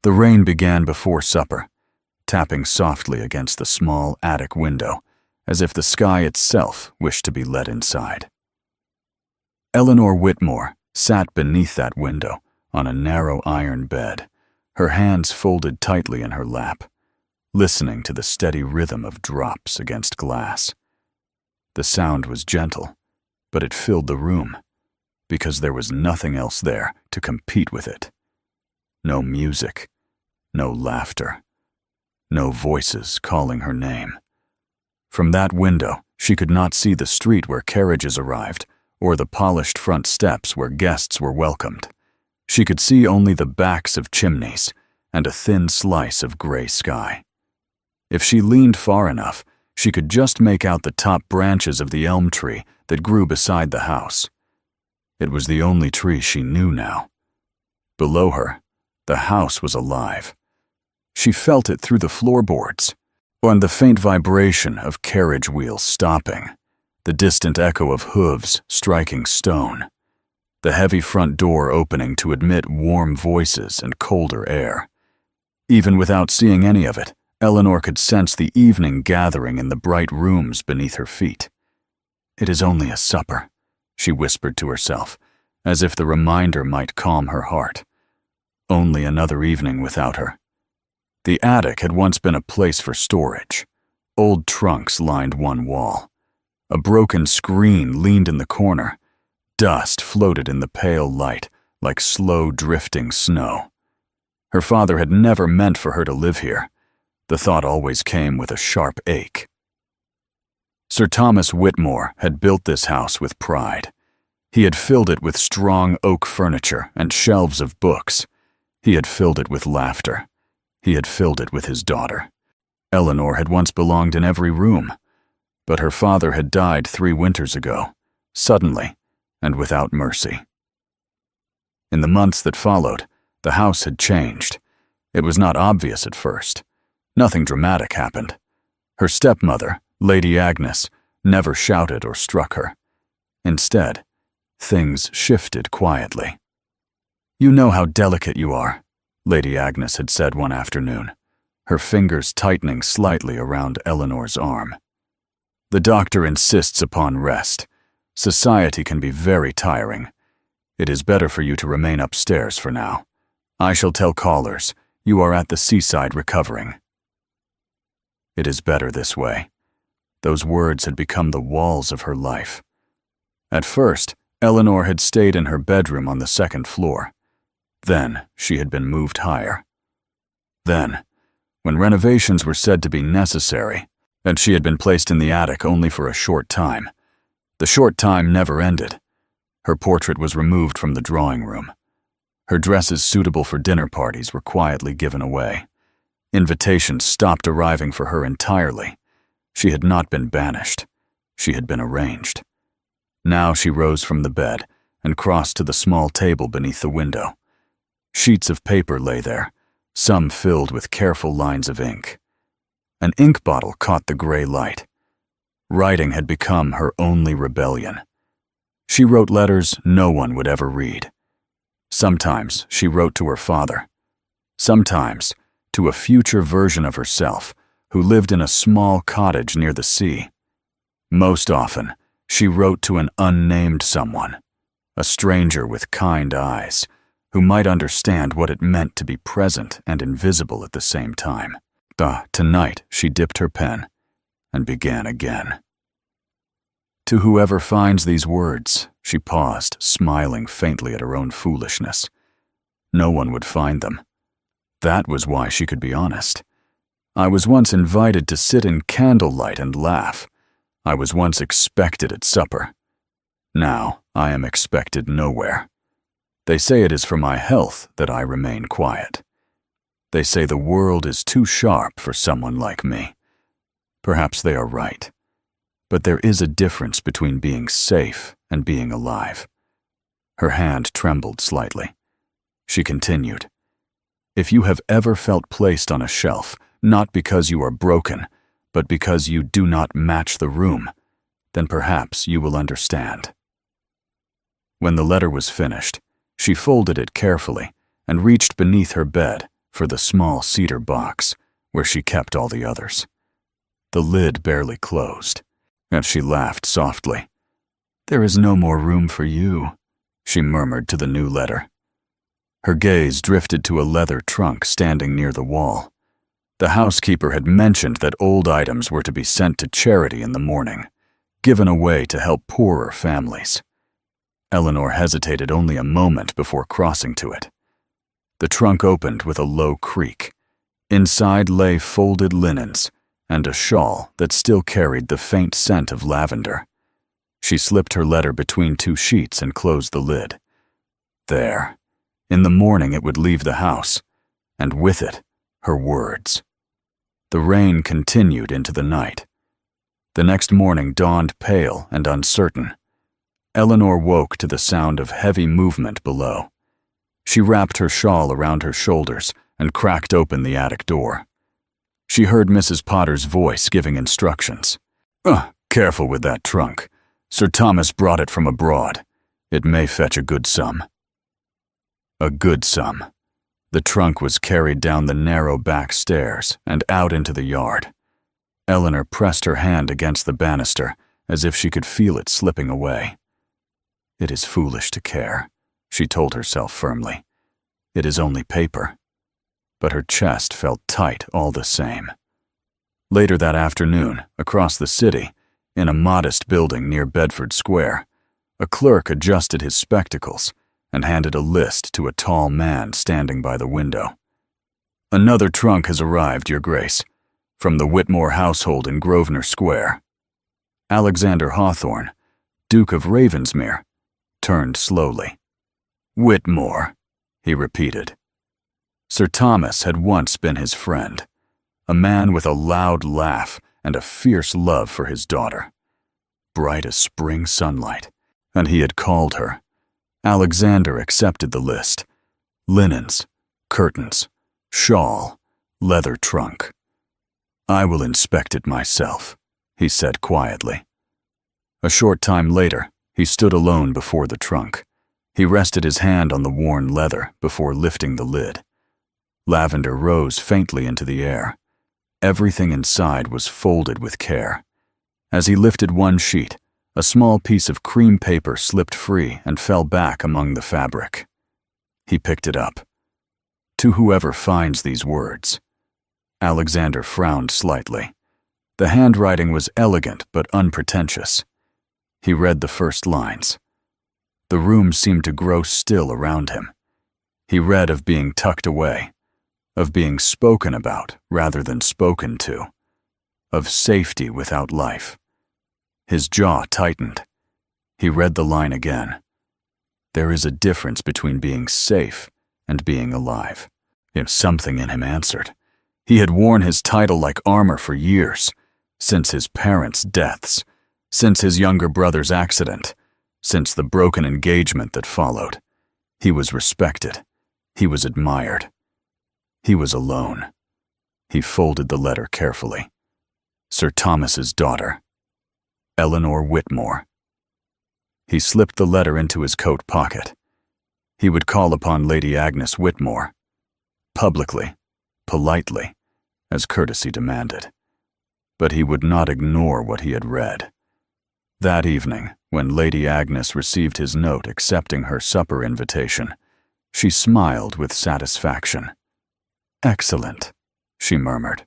The rain began before supper, tapping softly against the small attic window, as if the sky itself wished to be let inside. Eleanor Whitmore sat beneath that window on a narrow iron bed, her hands folded tightly in her lap, listening to the steady rhythm of drops against glass. The sound was gentle, but it filled the room, because there was nothing else there to compete with it. No music, no laughter, no voices calling her name. From that window, she could not see the street where carriages arrived, or the polished front steps where guests were welcomed. She could see only the backs of chimneys and a thin slice of gray sky. If she leaned far enough, she could just make out the top branches of the elm tree that grew beside the house. It was the only tree she knew now. Below her, the house was alive. She felt it through the floorboards, and the faint vibration of carriage wheels stopping, the distant echo of hooves striking stone, the heavy front door opening to admit warm voices and colder air. Even without seeing any of it, Eleanor could sense the evening gathering in the bright rooms beneath her feet. "It is only a supper," she whispered to herself, as if the reminder might calm her heart. Only another evening without her. The attic had once been a place for storage. Old trunks lined one wall. A broken screen leaned in the corner. Dust floated in the pale light like slow drifting snow. Her father had never meant for her to live here. The thought always came with a sharp ache. Sir Thomas Whitmore had built this house with pride. He had filled it with strong oak furniture and shelves of books. He had filled it with laughter. He had filled it with his daughter. Eleanor had once belonged in every room, but her father had died 3 winters ago, suddenly and without mercy. In the months that followed, the house had changed. It was not obvious at first. Nothing dramatic happened. Her stepmother, Lady Agnes, never shouted or struck her. Instead, things shifted quietly. "You know how delicate you are," Lady Agnes had said one afternoon, her fingers tightening slightly around Eleanor's arm. "The doctor insists upon rest. Society can be very tiring. It is better for you to remain upstairs for now. I shall tell callers you are at the seaside recovering." It is better this way. Those words had become the walls of her life. At first, Eleanor had stayed in her bedroom on the 2nd floor. Then she had been moved higher. Then, when renovations were said to be necessary, and she had been placed in the attic only for a short time, the short time never ended. Her portrait was removed from the drawing room. Her dresses suitable for dinner parties were quietly given away. Invitations stopped arriving for her entirely. She had not been banished. She had been arranged. Now she rose from the bed and crossed to the small table beneath the window. Sheets of paper lay there, some filled with careful lines of ink. An ink bottle caught the gray light. Writing had become her only rebellion. She wrote letters no one would ever read. Sometimes she wrote to her father. Sometimes to a future version of herself who lived in a small cottage near the sea. Most often, she wrote to an unnamed someone, a stranger with kind eyes, who might understand what it meant to be present and invisible at the same time. Tonight, she dipped her pen and began again. To whoever finds these words, she paused, smiling faintly at her own foolishness. No one would find them. That was why she could be honest. I was once invited to sit in candlelight and laugh. I was once expected at supper. Now I am expected nowhere. They say it is for my health that I remain quiet. They say the world is too sharp for someone like me. Perhaps they are right. But there is a difference between being safe and being alive. Her hand trembled slightly. She continued, "If you have ever felt placed on a shelf, not because you are broken, but because you do not match the room, then perhaps you will understand." When the letter was finished, she folded it carefully and reached beneath her bed for the small cedar box where she kept all the others. The lid barely closed, and she laughed softly. "There is no more room for you," she murmured to the new letter. Her gaze drifted to a leather trunk standing near the wall. The housekeeper had mentioned that old items were to be sent to charity in the morning, given away to help poorer families. Eleanor hesitated only a moment before crossing to it. The trunk opened with a low creak. Inside lay folded linens and a shawl that still carried the faint scent of lavender. She slipped her letter between two sheets and closed the lid. There. In the morning it would leave the house, and with it, her words. The rain continued into the night. The next morning dawned pale and uncertain. Eleanor woke to the sound of heavy movement below. She wrapped her shawl around her shoulders and cracked open the attic door. She heard Mrs. Potter's voice giving instructions. Careful with that trunk. Sir Thomas brought it from abroad. It may fetch a good sum." A good sum. The trunk was carried down the narrow back stairs and out into the yard. Eleanor pressed her hand against the banister as if she could feel it slipping away. "It is foolish to care," she told herself firmly. "It is only paper." But her chest felt tight all the same. Later that afternoon, across the city, in a modest building near Bedford Square, a clerk adjusted his spectacles and handed a list to a tall man standing by the window. "Another trunk has arrived, Your Grace, from the Whitmore household in Grosvenor Square." Alexander Hawthorne, Duke of Ravensmere, turned slowly. "Whitmore," he repeated. Sir Thomas had once been his friend, a man with a loud laugh and a fierce love for his daughter. Bright as spring sunlight, and he had called her. Alexander accepted the list. Linens, curtains, shawl, leather trunk. "I will inspect it myself," he said quietly. A short time later, he stood alone before the trunk. He rested his hand on the worn leather before lifting the lid. Lavender rose faintly into the air. Everything inside was folded with care. As he lifted one sheet, a small piece of cream paper slipped free and fell back among the fabric. He picked it up. "To whoever finds these words." Alexander frowned slightly. The handwriting was elegant but unpretentious. He read the first lines. The room seemed to grow still around him. He read of being tucked away, of being spoken about rather than spoken to, of safety without life. His jaw tightened. He read the line again. There is a difference between being safe and being alive. If something in him answered. He had worn his title like armor for years, since his parents' deaths, since his younger brother's accident, since the broken engagement that followed. He was respected. He was admired. He was alone. He folded the letter carefully. Sir Thomas's daughter, Eleanor Whitmore. He slipped the letter into his coat pocket. He would call upon Lady Agnes Whitmore, publicly, politely, as courtesy demanded. But he would not ignore what he had read. That evening, when Lady Agnes received his note accepting her supper invitation, she smiled with satisfaction. "Excellent," she murmured.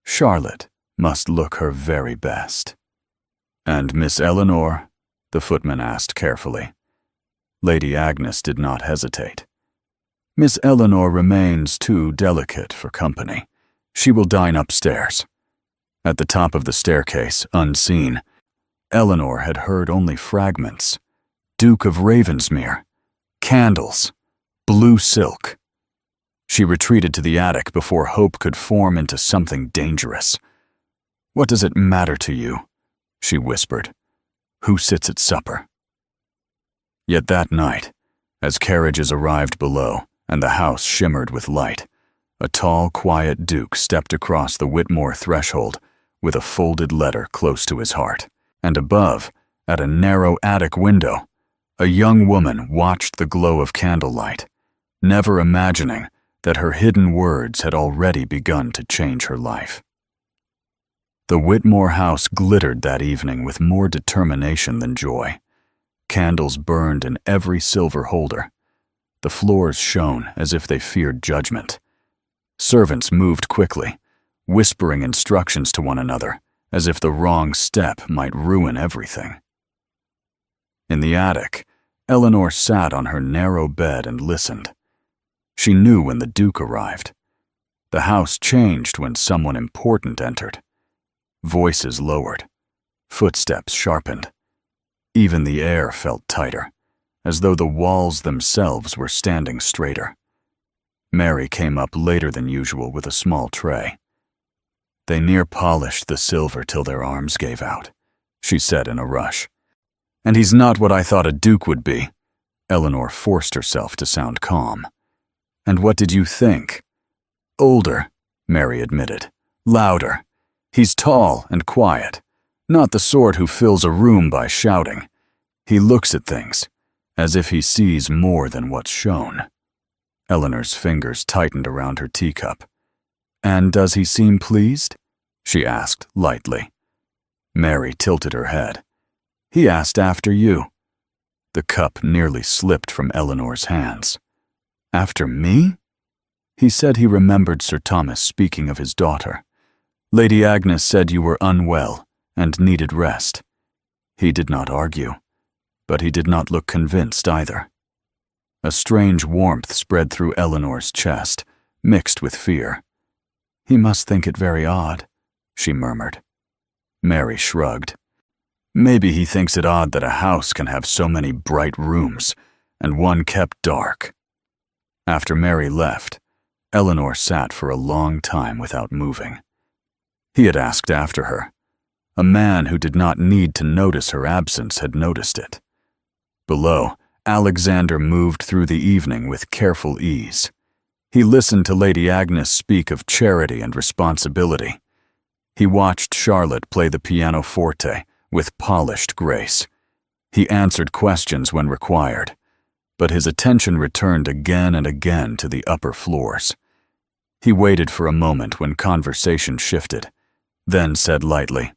"Charlotte must look her very best." "And Miss Eleanor?" the footman asked carefully. Lady Agnes did not hesitate. "Miss Eleanor remains too delicate for company. She will dine upstairs." At the top of the staircase, unseen, Eleanor had heard only fragments. Duke of Ravensmere, candles, blue silk. She retreated to the attic before hope could form into something dangerous. "What does it matter to you?" she whispered. "Who sits at supper?" Yet that night, as carriages arrived below and the house shimmered with light, a tall, quiet Duke stepped across the Whitmore threshold with a folded letter close to his heart. And above, at a narrow attic window, a young woman watched the glow of candlelight, never imagining that her hidden words had already begun to change her life. The Whitmore house glittered that evening with more determination than joy. Candles burned in every silver holder. The floors shone as if they feared judgment. Servants moved quickly, whispering instructions to one another, as if the wrong step might ruin everything. In the attic, Eleanor sat on her narrow bed and listened. She knew when the Duke arrived. The house changed when someone important entered. Voices lowered. Footsteps sharpened. Even the air felt tighter, as though the walls themselves were standing straighter. Mary came up later than usual with a small tray. "They near polished the silver till their arms gave out," she said in a rush. "And he's not what I thought a duke would be." Eleanor forced herself to sound calm. "And what did you think?" "Older," Mary admitted. "Louder. He's tall and quiet, not the sort who fills a room by shouting. He looks at things, as if he sees more than what's shown." Eleanor's fingers tightened around her teacup. "And does he seem pleased?" she asked lightly. Mary tilted her head. "He asked after you." The cup nearly slipped from Eleanor's hands. "After me?" "He said he remembered Sir Thomas speaking of his daughter. Lady Agnes said you were unwell and needed rest." He did not argue, but he did not look convinced either. A strange warmth spread through Eleanor's chest, mixed with fear. "He must think it very odd," she murmured. Mary shrugged. "Maybe he thinks it odd that a house can have so many bright rooms, and one kept dark." After Mary left, Eleanor sat for a long time without moving. He had asked after her. A man who did not need to notice her absence had noticed it. Below, Alexander moved through the evening with careful ease. He listened to Lady Agnes speak of charity and responsibility. He watched Charlotte play the pianoforte with polished grace. He answered questions when required, but his attention returned again and again to the upper floors. He waited for a moment when conversation shifted, then said lightly,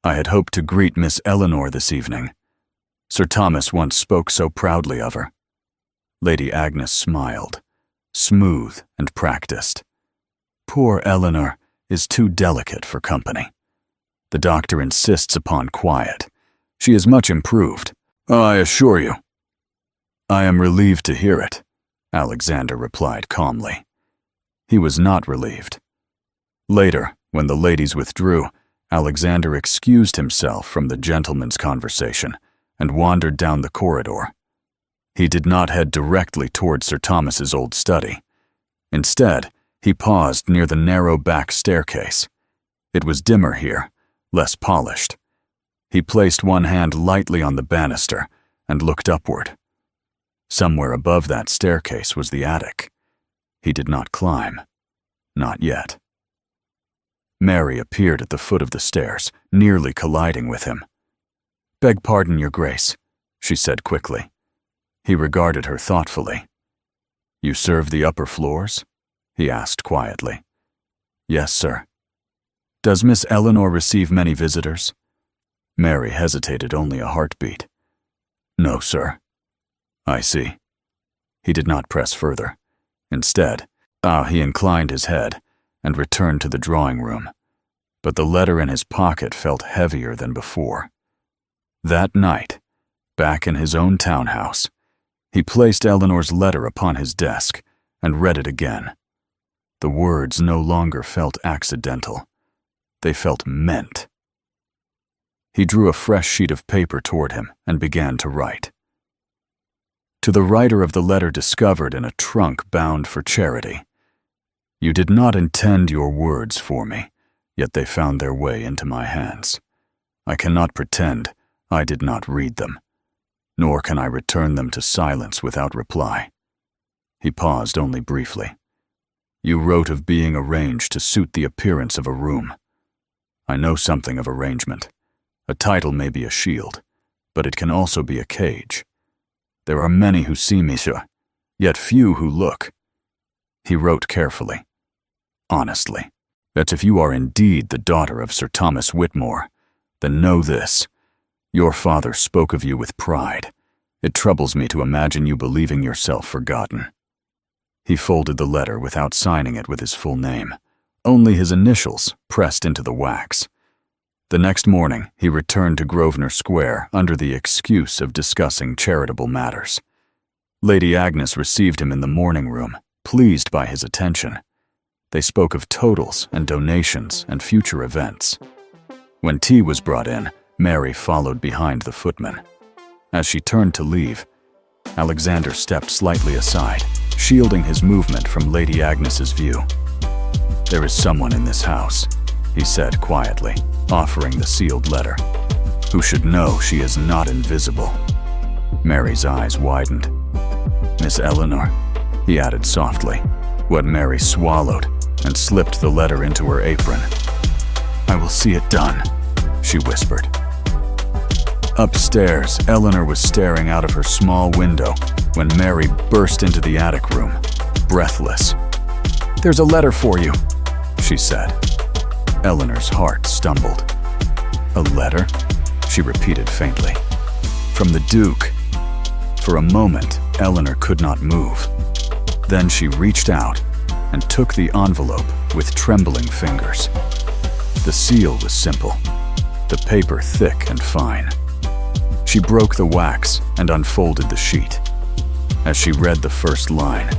"I had hoped to greet Miss Eleanor this evening. Sir Thomas once spoke so proudly of her." Lady Agnes smiled, smooth and practiced. "Poor Eleanor is too delicate for company. The doctor insists upon quiet. She is much improved, I assure you." "I am relieved to hear it," Alexander replied calmly. He was not relieved. Later, when the ladies withdrew, Alexander excused himself from the gentlemen's conversation and wandered down the corridor. He did not head directly toward Sir Thomas's old study. Instead, he paused near the narrow back staircase. It was dimmer here, less polished. He placed one hand lightly on the banister and looked upward. Somewhere above that staircase was the attic. He did not climb. Not yet. Mary appeared at the foot of the stairs, nearly colliding with him. "Beg pardon, Your Grace," she said quickly. He regarded her thoughtfully. "You serve the upper floors?" he asked quietly. "Yes, sir." "Does Miss Eleanor receive many visitors?" Mary hesitated only a heartbeat. "No, sir." "I see." He did not press further. Instead, he inclined his head and returned to the drawing room, but the letter in his pocket felt heavier than before. That night, back in his own townhouse, he placed Eleanor's letter upon his desk and read it again. The words no longer felt accidental. They felt meant. He drew a fresh sheet of paper toward him and began to write. To the writer of the letter discovered in a trunk bound for charity. You did not intend your words for me, yet they found their way into my hands. I cannot pretend I did not read them, nor can I return them to silence without reply. He paused only briefly. You wrote of being arranged to suit the appearance of a room. I know something of arrangement. A title may be a shield, but it can also be a cage. There are many who see me, sir, yet few who look. He wrote carefully, honestly, that if you are indeed the daughter of Sir Thomas Whitmore, then know this. Your father spoke of you with pride. It troubles me to imagine you believing yourself forgotten. He folded the letter without signing it with his full name, only his initials pressed into the wax. The next morning, he returned to Grosvenor Square under the excuse of discussing charitable matters. Lady Agnes received him in the morning room, pleased by his attention. They spoke of totals and donations and future events. When tea was brought in, Mary followed behind the footman. As she turned to leave, Alexander stepped slightly aside, shielding his movement from Lady Agnes's view. "There is someone in this house," he said quietly, offering the sealed letter, "who should know she is not invisible." Mary's eyes widened. "Miss Eleanor," he added softly, what Mary swallowed and slipped the letter into her apron. "I will see it done," she whispered. Upstairs, Eleanor was staring out of her small window when Mary burst into the attic room, breathless. "There's a letter for you," she said. Eleanor's heart stumbled. "A letter?" she repeated faintly. "From the Duke." For a moment, Eleanor could not move. Then she reached out and took the envelope with trembling fingers. The seal was simple, the paper thick and fine. She broke the wax and unfolded the sheet. As she read the first line,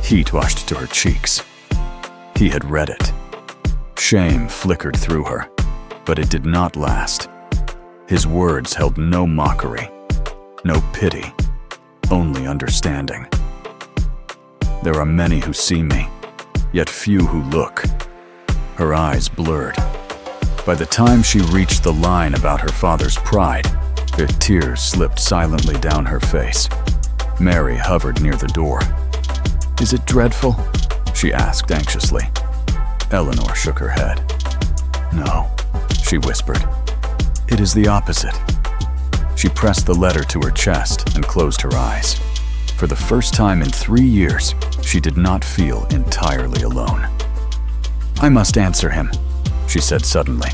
heat rushed to her cheeks. He had read it. Shame flickered through her, but it did not last. His words held no mockery, no pity, only understanding. "There are many who see me, yet few who look." Her eyes blurred. By the time she reached the line about her father's pride, the tears slipped silently down her face. Mary hovered near the door. "Is it dreadful?" she asked anxiously. Eleanor shook her head. "No," she whispered. "It is the opposite." She pressed the letter to her chest and closed her eyes. For the first time in 3 years, she did not feel entirely alone. "I must answer him," she said suddenly.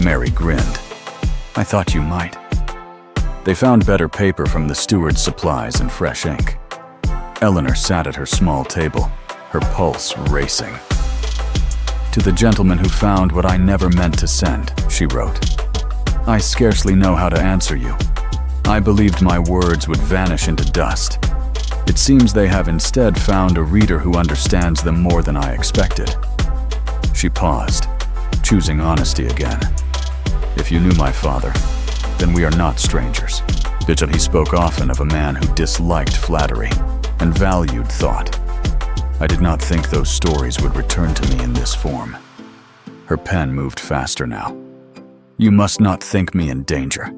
Mary grinned. "I thought you might." They found better paper from the steward's supplies and fresh ink. Eleanor sat at her small table, her pulse racing. "To the gentleman who found what I never meant to send," she wrote. "I scarcely know how to answer you. I believed my words would vanish into dust. It seems they have instead found a reader who understands them more than I expected." She paused, choosing honesty again. "If you knew my father, then we are not strangers." He spoke often of a man who disliked flattery and valued thought. "I did not think those stories would return to me in this form." Her pen moved faster now. "You must not think me in danger.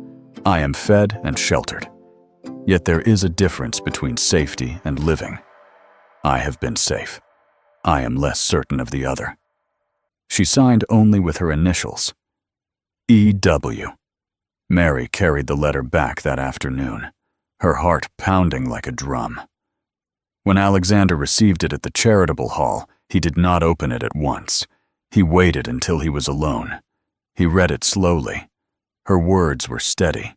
I am fed and sheltered. Yet there is a difference between safety and living. I have been safe. I am less certain of the other." She signed only with her initials. E.W. Mary carried the letter back that afternoon, her heart pounding like a drum. When Alexander received it at the charitable hall, he did not open it at once. He waited until he was alone. He read it slowly. Her words were steady,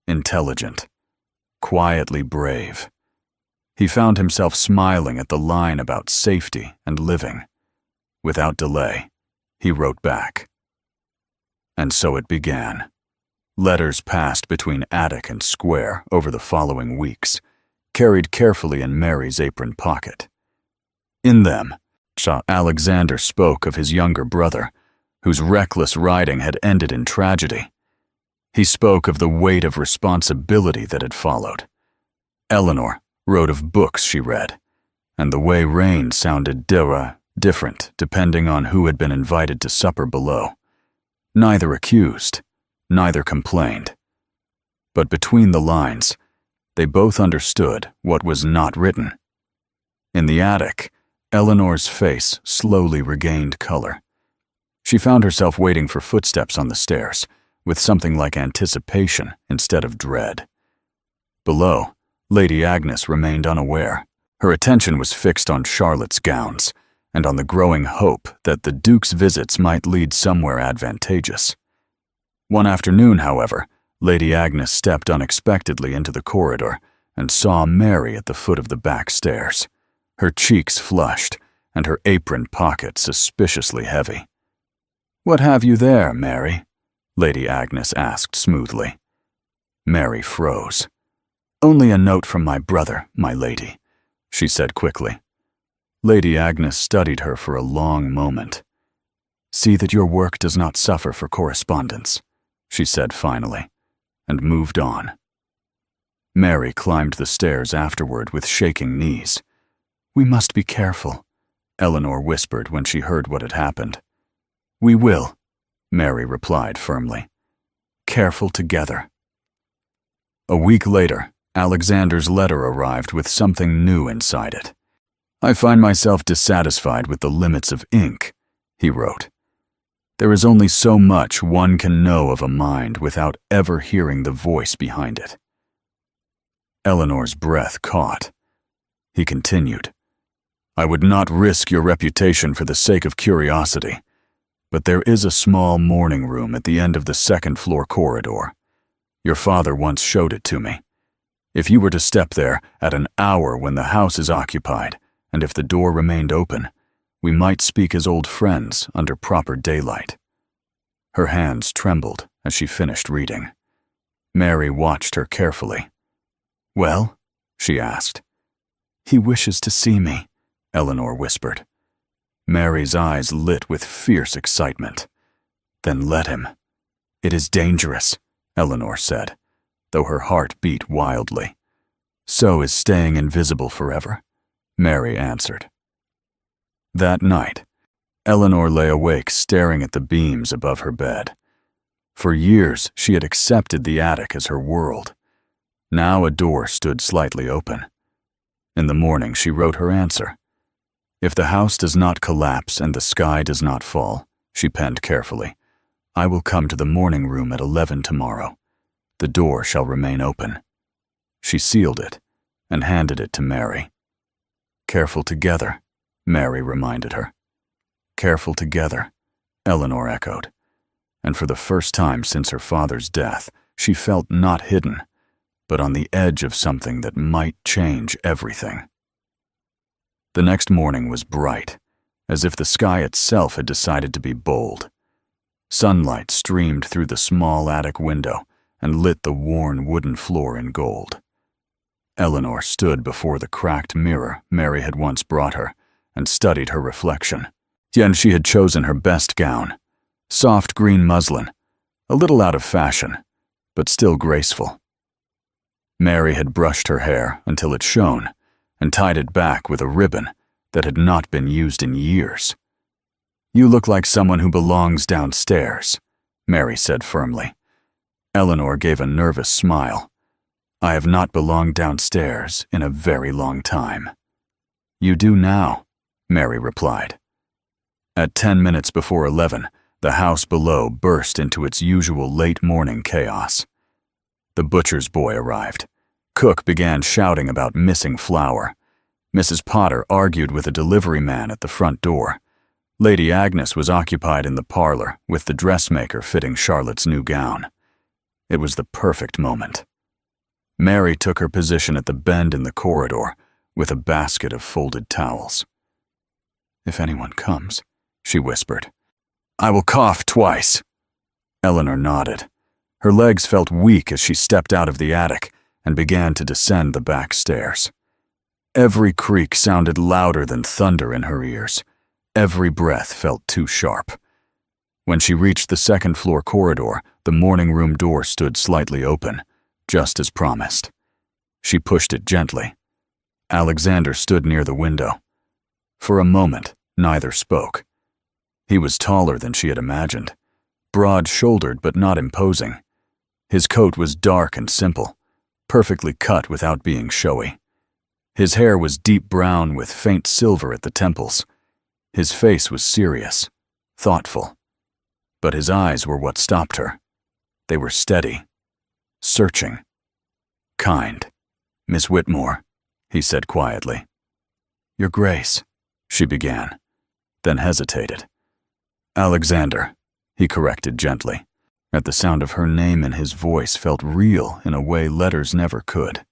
intelligent, quietly brave. He found himself smiling at the line about safety and living. Without delay, he wrote back. And so it began. Letters passed between attic and square over the following weeks, carried carefully in Mary's apron pocket. In them, Alexander spoke of his younger brother, whose reckless riding had ended in tragedy. He spoke of the weight of responsibility that had followed. Eleanor wrote of books she read, and the way rain sounded different depending on who had been invited to supper below. Neither accused, neither complained. But between the lines, they both understood what was not written. In the attic, Eleanor's face slowly regained color. She found herself waiting for footsteps on the stairs, with something like anticipation instead of dread. Below, Lady Agnes remained unaware, Her attention was fixed on Charlotte's gowns and on the growing hope that the Duke's visits might lead somewhere advantageous. One afternoon, however, Lady Agnes stepped unexpectedly into the corridor and saw Mary at the foot of the back stairs, her cheeks flushed and her apron pocket suspiciously heavy. "What have you there, Mary?" Lady Agnes asked smoothly. Mary froze. "Only a note from my brother, my lady," she said quickly. Lady Agnes studied her for a long moment. "See that your work does not suffer for correspondence," she said finally, and moved on. Mary climbed the stairs afterward with shaking knees. "We must be careful," Eleanor whispered when she heard what had happened. "We will," Mary replied firmly. "Careful together." A week later, Alexander's letter arrived with something new inside it. "I find myself dissatisfied with the limits of ink," he wrote. "There is only so much one can know of a mind without ever hearing the voice behind it." Eleanor's breath caught. He continued, "I would not risk your reputation for the sake of curiosity, but there is a small morning room at the end of the second-floor corridor. Your father once showed it to me. If you were to step there at an hour when the house is occupied, and if the door remained open, we might speak as old friends under proper daylight." Her hands trembled as she finished reading. Mary watched her carefully. "Well?" she asked. "He wishes to see me," Eleanor whispered. Mary's eyes lit with fierce excitement. "Then let him." "It is dangerous," Eleanor said, though her heart beat wildly. "So is staying invisible forever," Mary answered. That night, Eleanor lay awake staring at the beams above her bed. For years, she had accepted the attic as her world. Now a door stood slightly open. In the morning, she wrote her answer. "If the house does not collapse and the sky does not fall," she penned carefully, "I will come to the morning room at 11 tomorrow. The door shall remain open." She sealed it and handed it to Mary. "Careful together," Mary reminded her. "Careful together," Eleanor echoed, and for the first time since her father's death, she felt not hidden, but on the edge of something that might change everything. The next morning was bright, as if the sky itself had decided to be bold. Sunlight streamed through the small attic window and lit the worn wooden floor in gold. Eleanor stood before the cracked mirror Mary had once brought her and studied her reflection. Then she had chosen her best gown, soft green muslin, a little out of fashion, but still graceful. Mary had brushed her hair until it shone and tied it back with a ribbon that had not been used in years. "You look like someone who belongs downstairs," Mary said firmly. Eleanor gave a nervous smile. "I have not belonged downstairs in a very long time." "You do now," Mary replied. At 10 minutes before 11, the house below burst into its usual late-morning chaos. The butcher's boy arrived. Cook began shouting about missing flour. Mrs. Potter argued with a delivery man at the front door. Lady Agnes was occupied in the parlor with the dressmaker fitting Charlotte's new gown. It was the perfect moment. Mary took her position at the bend in the corridor with a basket of folded towels. "If anyone comes," she whispered, "I will cough twice." Eleanor nodded. Her legs felt weak as she stepped out of the attic and began to descend the back stairs. Every creak sounded louder than thunder in her ears. Every breath felt too sharp. When she reached the second-floor corridor, the morning room door stood slightly open, just as promised. She pushed it gently. Alexander stood near the window. For a moment, neither spoke. He was taller than she had imagined, broad-shouldered but not imposing. His coat was dark and simple, perfectly cut without being showy. His hair was deep brown with faint silver at the temples. His face was serious, thoughtful. But his eyes were what stopped her. They were steady, searching, kind. "Miss Whitmore," he said quietly, "Your Grace," she began, then hesitated. "Alexander," he corrected gently. At the sound of her name in his voice felt real in a way letters never could.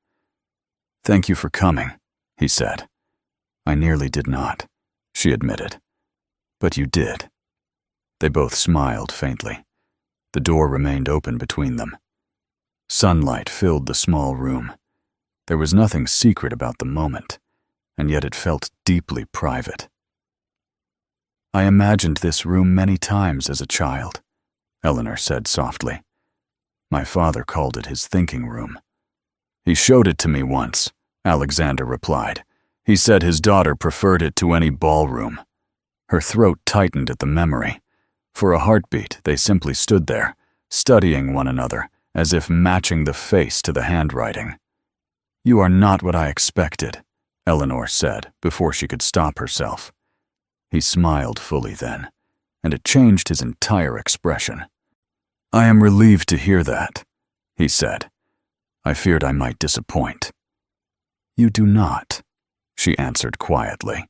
"Thank you for coming," he said. "I nearly did not," she admitted. "But you did." They both smiled faintly. The door remained open between them. Sunlight filled the small room. There was nothing secret about the moment, and yet it felt deeply private. "I imagined this room many times as a child," Eleanor said softly. "My father called it his thinking room." "He showed it to me once," Alexander replied. "He said his daughter preferred it to any ballroom." Her throat tightened at the memory. For a heartbeat, they simply stood there, studying one another, as if matching the face to the handwriting. "You are not what I expected," Eleanor said before she could stop herself. He smiled fully then, and it changed his entire expression. "I am relieved to hear that," he said. "I feared I might disappoint." "You do not," she answered quietly.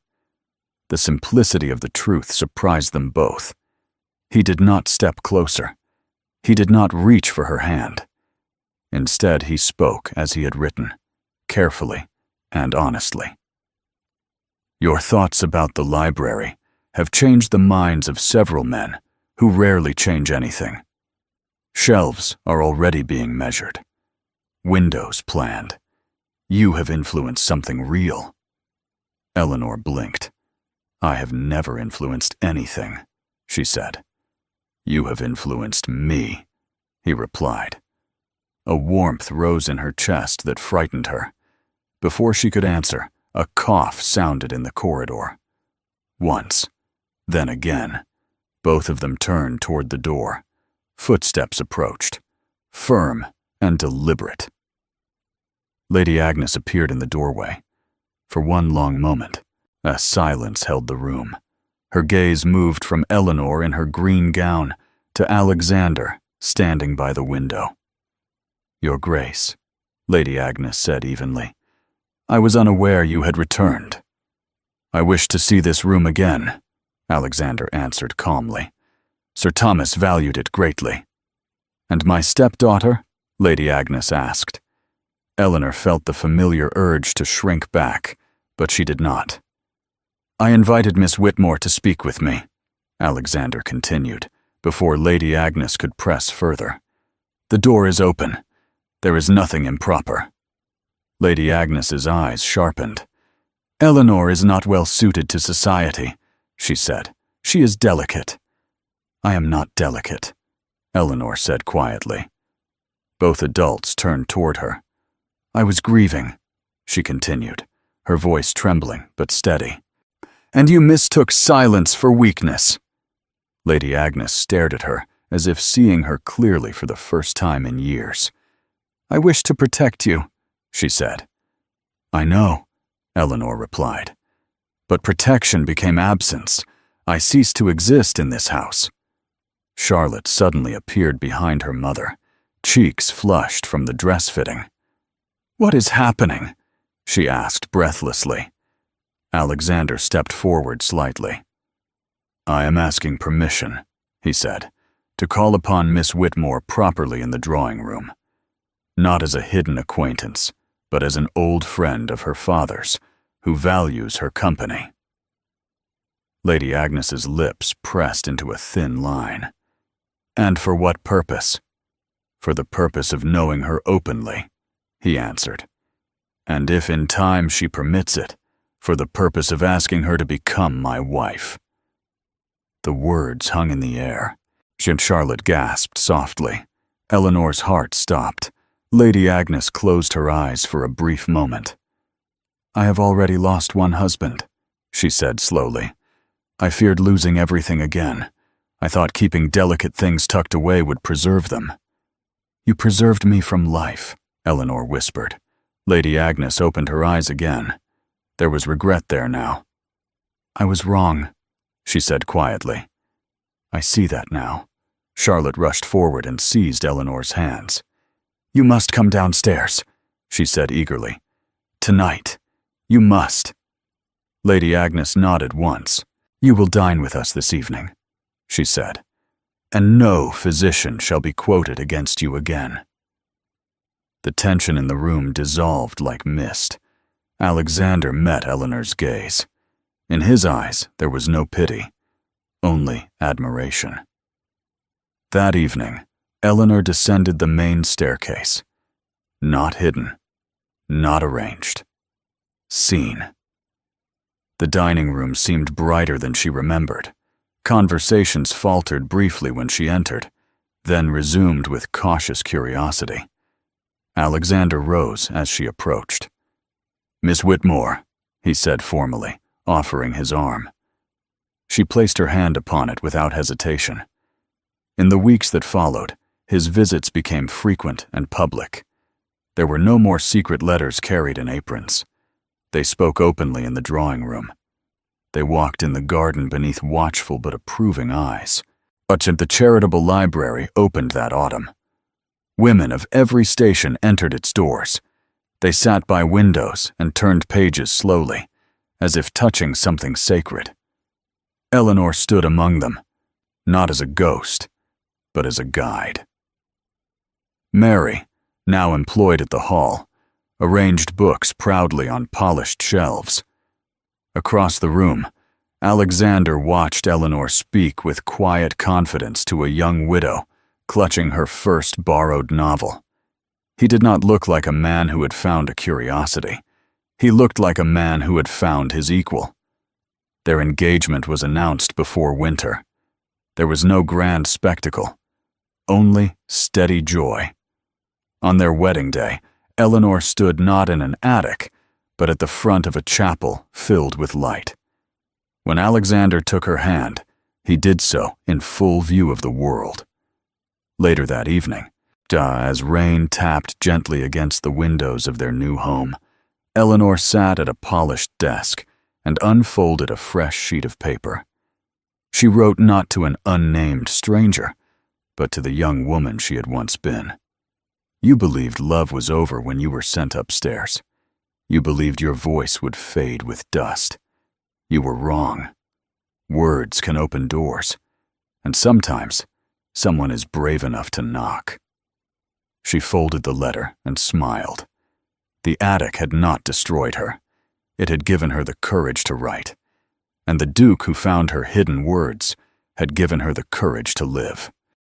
The simplicity of the truth surprised them both. He did not step closer. He did not reach for her hand. Instead, he spoke as he had written, carefully and honestly. "Your thoughts about the library have changed the minds of several men who rarely change anything. Shelves are already being measured. Windows planned. You have influenced something real." Eleanor blinked. "I have never influenced anything," she said. "You have influenced me," he replied. A warmth rose in her chest that frightened her. Before she could answer, a cough sounded in the corridor. Once, then again. Both of them turned toward the door. Footsteps approached, firm and deliberate. Lady Agnes appeared in the doorway. For one long moment, a silence held the room. Her gaze moved from Eleanor in her green gown to Alexander standing by the window. "Your Grace," Lady Agnes said evenly, "I was unaware you had returned." "I wish to see this room again," Alexander answered calmly. "Sir Thomas valued it greatly." "And my stepdaughter?" Lady Agnes asked. Eleanor felt the familiar urge to shrink back, but she did not. "I invited Miss Whitmore to speak with me," Alexander continued, before Lady Agnes could press further. "The door is open. There is nothing improper." Lady Agnes's eyes sharpened. "Eleanor is not well suited to society," she said. "She is delicate." "I am not delicate," Eleanor said quietly. Both adults turned toward her. "I was grieving," she continued, her voice trembling but steady. "And you mistook silence for weakness." Lady Agnes stared at her as if seeing her clearly for the first time in years. "I wish to protect you," she said. "I know," Eleanor replied. "But protection became absence. I ceased to exist in this house." Charlotte suddenly appeared behind her mother, cheeks flushed from the dress fitting. "What is happening?" she asked breathlessly. Alexander stepped forward slightly. "I am asking permission," he said, "to call upon Miss Whitmore properly in the drawing room. Not as a hidden acquaintance, but as an old friend of her father's, who values her company." Lady Agnes's lips pressed into a thin line. "And for what purpose?" "For the purpose of knowing her openly," he answered. "And if in time she permits it, for the purpose of asking her to become my wife." The words hung in the air. Charlotte gasped softly. Eleanor's heart stopped. Lady Agnes closed her eyes for a brief moment. "I have already lost one husband," she said slowly. "I feared losing everything again. I thought keeping delicate things tucked away would preserve them." "You preserved me from life," Eleanor whispered. Lady Agnes opened her eyes again. There was regret there now. "I was wrong," she said quietly. "I see that now." Charlotte rushed forward and seized Eleanor's hands. "You must come downstairs," she said eagerly. "Tonight. You must." Lady Agnes nodded once. "You will dine with us this evening," she said, "and no physician shall be quoted against you again." The tension in the room dissolved like mist. Alexander met Eleanor's gaze. In his eyes, there was no pity, only admiration. That evening, Eleanor descended the main staircase. Not hidden, not arranged. Seen. The dining room seemed brighter than she remembered. Conversations faltered briefly when she entered, then resumed with cautious curiosity. Alexander rose as she approached. "Miss Whitmore," he said formally, offering his arm. She placed her hand upon it without hesitation. In the weeks that followed, his visits became frequent and public. There were no more secret letters carried in aprons. They spoke openly in the drawing room. They walked in the garden beneath watchful but approving eyes. But the charitable library opened that autumn. Women of every station entered its doors. They sat by windows and turned pages slowly, as if touching something sacred. Eleanor stood among them, not as a ghost, but as a guide. Mary, now employed at the hall, arranged books proudly on polished shelves. Across the room, Alexander watched Eleanor speak with quiet confidence to a young widow clutching her first borrowed novel. He did not look like a man who had found a curiosity. He looked like a man who had found his equal. Their engagement was announced before winter. There was no grand spectacle, only steady joy. On their wedding day, Eleanor stood not in an attic, but at the front of a chapel filled with light. When Alexander took her hand, he did so in full view of the world. Later that evening, as rain tapped gently against the windows of their new home, Eleanor sat at a polished desk and unfolded a fresh sheet of paper. She wrote not to an unnamed stranger, but to the young woman she had once been. You believed love was over when you were sent upstairs. You believed your voice would fade with dust. You were wrong. Words can open doors, and sometimes someone is brave enough to knock. She folded the letter and smiled. The attic had not destroyed her. It had given her the courage to write, and the Duke who found her hidden words had given her the courage to live.